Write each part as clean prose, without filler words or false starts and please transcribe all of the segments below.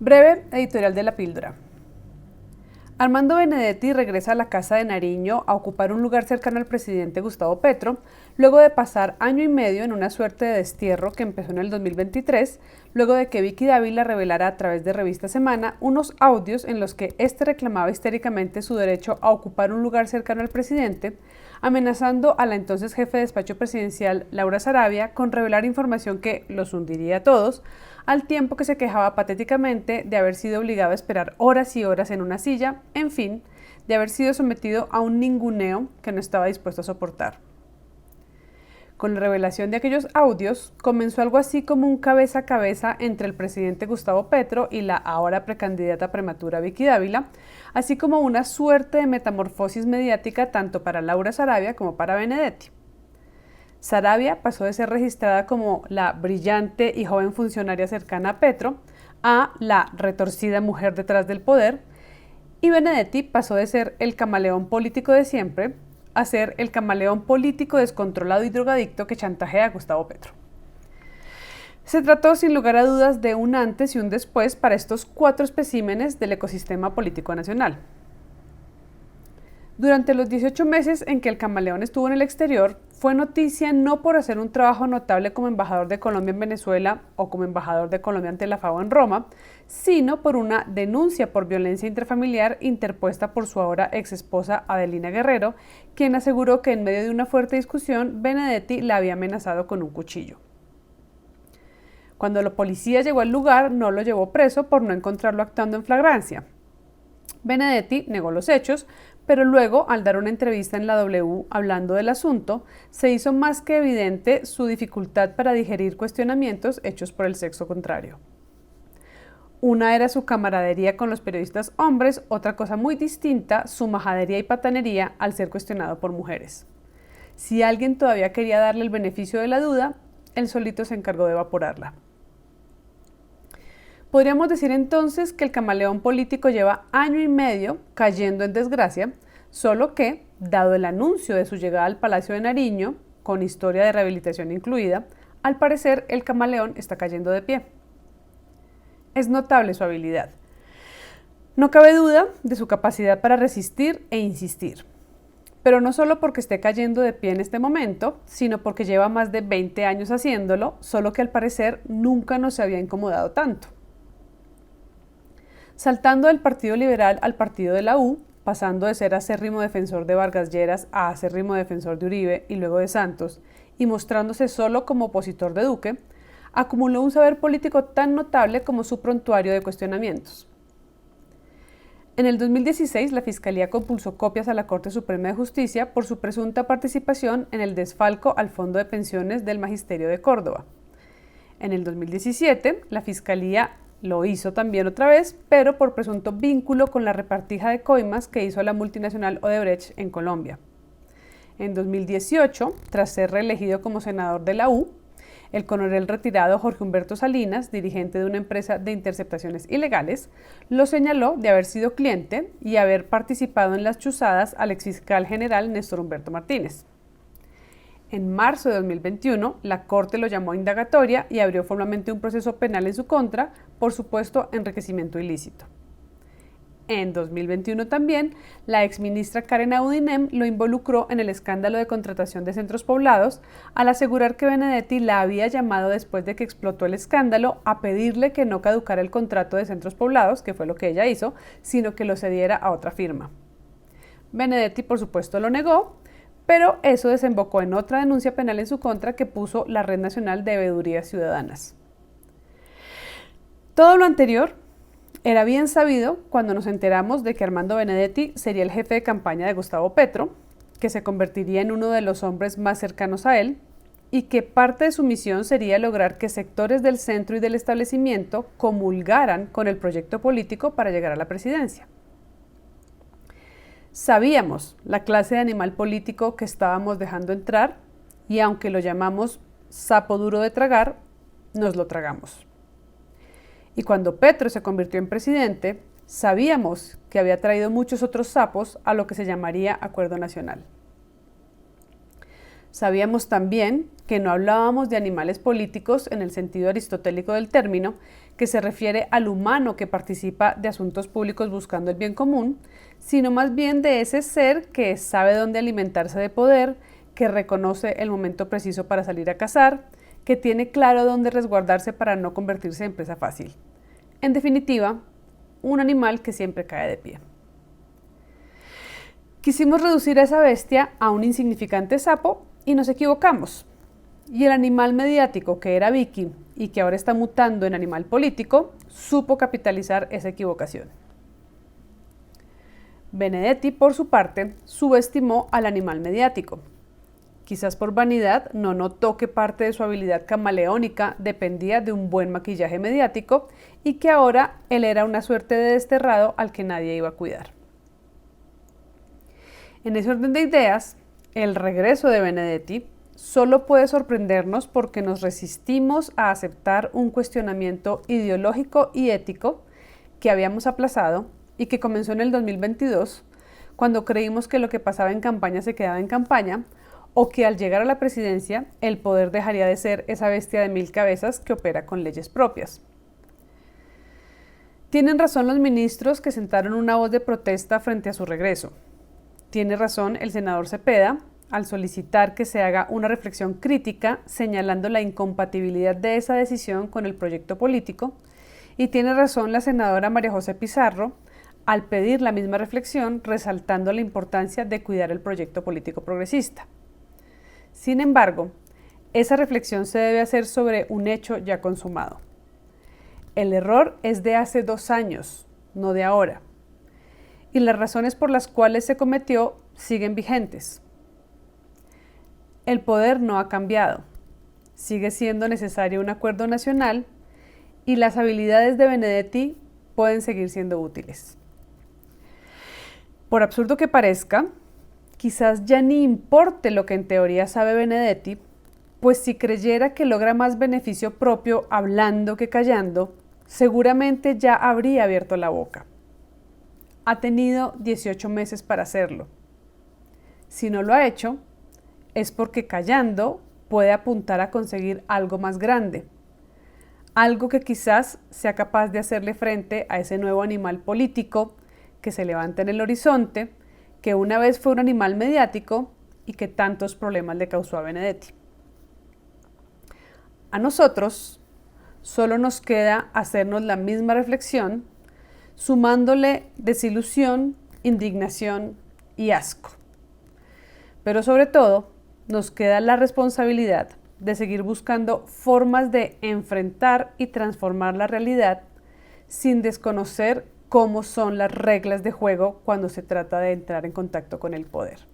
Breve editorial de la píldora. Armando Benedetti regresa a la Casa de Nariño a ocupar un lugar cercano al presidente Gustavo Petro, luego de pasar año y medio en una suerte de destierro que empezó en el 2023, luego de que Vicky Dávila revelara a través de Revista Semana unos audios en los que éste reclamaba histéricamente su derecho a ocupar un lugar cercano al presidente, amenazando a la entonces jefe de despacho presidencial, Laura Sarabia, con revelar información que los hundiría a todos, al tiempo que se quejaba patéticamente de haber sido obligado a esperar horas y horas en una silla, en fin, de haber sido sometido a un ninguneo que no estaba dispuesto a soportar. Con la revelación de aquellos audios, comenzó algo así como un cabeza a cabeza entre el presidente Gustavo Petro y la ahora precandidata prematura Vicky Dávila, así como una suerte de metamorfosis mediática tanto para Laura Sarabia como para Benedetti. Sarabia pasó de ser registrada como la brillante y joven funcionaria cercana a Petro a la retorcida mujer detrás del poder, y Benedetti pasó de ser el camaleón político de siempre a ser el camaleón político descontrolado y drogadicto que chantajea a Gustavo Petro. Se trató sin lugar a dudas de un antes y un después para estos 4 especímenes del ecosistema político nacional. Durante los 18 meses en que el camaleón estuvo en el exterior, fue noticia no por hacer un trabajo notable como embajador de Colombia en Venezuela o como embajador de Colombia ante la FAO en Roma, sino por una denuncia por violencia intrafamiliar interpuesta por su ahora exesposa Adelina Guerrero, quien aseguró que en medio de una fuerte discusión, Benedetti la había amenazado con un cuchillo. Cuando la policía llegó al lugar, no lo llevó preso por no encontrarlo actuando en flagrancia. Benedetti negó los hechos, pero luego, al dar una entrevista en la W hablando del asunto, se hizo más que evidente su dificultad para digerir cuestionamientos hechos por el sexo contrario. Una era su camaradería con los periodistas hombres, otra cosa muy distinta, su majadería y patanería al ser cuestionado por mujeres. Si alguien todavía quería darle el beneficio de la duda, él solito se encargó de evaporarla. Podríamos decir entonces que el camaleón político lleva año y medio cayendo en desgracia, solo que, dado el anuncio de su llegada al Palacio de Nariño, con historia de rehabilitación incluida, al parecer el camaleón está cayendo de pie. Es notable su habilidad. No cabe duda de su capacidad para resistir e insistir. Pero no solo porque esté cayendo de pie en este momento, sino porque lleva más de 20 años haciéndolo, solo que al parecer nunca nos había incomodado tanto. Saltando del Partido Liberal al Partido de la U, pasando de ser acérrimo defensor de Vargas Lleras a acérrimo defensor de Uribe y luego de Santos, y mostrándose solo como opositor de Duque, acumuló un saber político tan notable como su prontuario de cuestionamientos. En el 2016, la Fiscalía compulsó copias a la Corte Suprema de Justicia por su presunta participación en el desfalco al Fondo de Pensiones del Magisterio de Córdoba. En el 2017, la Fiscalía lo hizo también otra vez, pero por presunto vínculo con la repartija de coimas que hizo la multinacional Odebrecht en Colombia. En 2018, tras ser reelegido como senador de la U, el coronel retirado Jorge Humberto Salinas, dirigente de una empresa de interceptaciones ilegales, lo señaló de haber sido cliente y haber participado en las chuzadas al exfiscal general Néstor Humberto Martínez. En marzo de 2021, la Corte lo llamó a indagatoria y abrió formalmente un proceso penal en su contra por supuesto enriquecimiento ilícito. En 2021 también, la exministra Karen Audinem lo involucró en el escándalo de contratación de centros poblados al asegurar que Benedetti la había llamado después de que explotó el escándalo a pedirle que no caducara el contrato de centros poblados, que fue lo que ella hizo, sino que lo cediera a otra firma. Benedetti, por supuesto, lo negó, pero eso desembocó en otra denuncia penal en su contra que puso la Red Nacional de Veedurías Ciudadanas. Todo lo anterior era bien sabido cuando nos enteramos de que Armando Benedetti sería el jefe de campaña de Gustavo Petro, que se convertiría en uno de los hombres más cercanos a él y que parte de su misión sería lograr que sectores del centro y del establecimiento comulgaran con el proyecto político para llegar a la presidencia. Sabíamos la clase de animal político que estábamos dejando entrar y aunque lo llamamos sapo duro de tragar, nos lo tragamos. Y cuando Petro se convirtió en presidente, sabíamos que había traído muchos otros sapos a lo que se llamaría Acuerdo Nacional. Sabíamos también que no hablábamos de animales políticos en el sentido aristotélico del término, que se refiere al humano que participa de asuntos públicos buscando el bien común, sino más bien de ese ser que sabe dónde alimentarse de poder, que reconoce el momento preciso para salir a cazar, que tiene claro dónde resguardarse para no convertirse en presa fácil. En definitiva, un animal que siempre cae de pie. Quisimos reducir a esa bestia a un insignificante sapo y nos equivocamos. Y el animal mediático que era Vicky y que ahora está mutando en animal político, supo capitalizar esa equivocación. Benedetti, por su parte, subestimó al animal mediático. Quizás por vanidad no notó que parte de su habilidad camaleónica dependía de un buen maquillaje mediático y que ahora él era una suerte de desterrado al que nadie iba a cuidar. En ese orden de ideas, el regreso de Benedetti solo puede sorprendernos porque nos resistimos a aceptar un cuestionamiento ideológico y ético que habíamos aplazado y que comenzó en el 2022, cuando creímos que lo que pasaba en campaña se quedaba en campaña, o que al llegar a la presidencia el poder dejaría de ser esa bestia de 1000 cabezas que opera con leyes propias. Tienen razón los ministros que sentaron una voz de protesta frente a su regreso. Tiene razón el senador Cepeda al solicitar que se haga una reflexión crítica señalando la incompatibilidad de esa decisión con el proyecto político, y tiene razón la senadora María José Pizarro al pedir la misma reflexión resaltando la importancia de cuidar el proyecto político progresista. Sin embargo, esa reflexión se debe hacer sobre un hecho ya consumado. El error es de hace 2 años, no de ahora, y las razones por las cuales se cometió siguen vigentes. El poder no ha cambiado, sigue siendo necesario un acuerdo nacional y las habilidades de Benedetti pueden seguir siendo útiles. Por absurdo que parezca, quizás ya ni importe lo que en teoría sabe Benedetti, pues si creyera que logra más beneficio propio hablando que callando, seguramente ya habría abierto la boca. Ha tenido 18 meses para hacerlo. Si no lo ha hecho, es porque callando puede apuntar a conseguir algo más grande, algo que quizás sea capaz de hacerle frente a ese nuevo animal político que se levanta en el horizonte, que una vez fue un animal mediático y que tantos problemas le causó a Benedetti. A nosotros solo nos queda hacernos la misma reflexión, sumándole desilusión, indignación y asco. Pero sobre todo, nos queda la responsabilidad de seguir buscando formas de enfrentar y transformar la realidad sin desconocer cómo son las reglas de juego cuando se trata de entrar en contacto con el poder.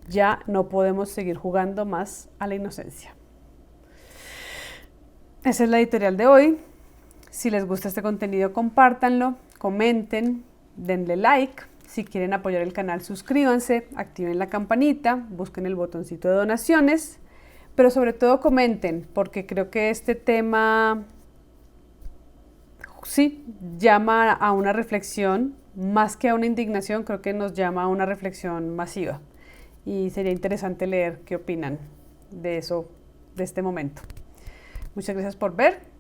Ya no podemos seguir jugando más a la inocencia. Esa es la editorial de hoy. Si les gusta este contenido, compártanlo, comenten, denle like. Si quieren apoyar el canal, suscríbanse, activen la campanita, busquen el botoncito de donaciones, pero sobre todo comenten, porque creo que este tema sí llama a una reflexión, más que a una indignación, creo que nos llama a una reflexión masiva. Y sería interesante leer qué opinan de eso, de este momento. Muchas gracias por ver.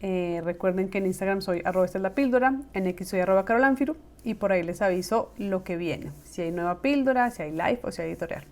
Recuerden que en Instagram soy @estelapíldora, en X soy @carolanfiru y por ahí les aviso lo que viene, si hay nueva píldora, si hay live o si hay editorial.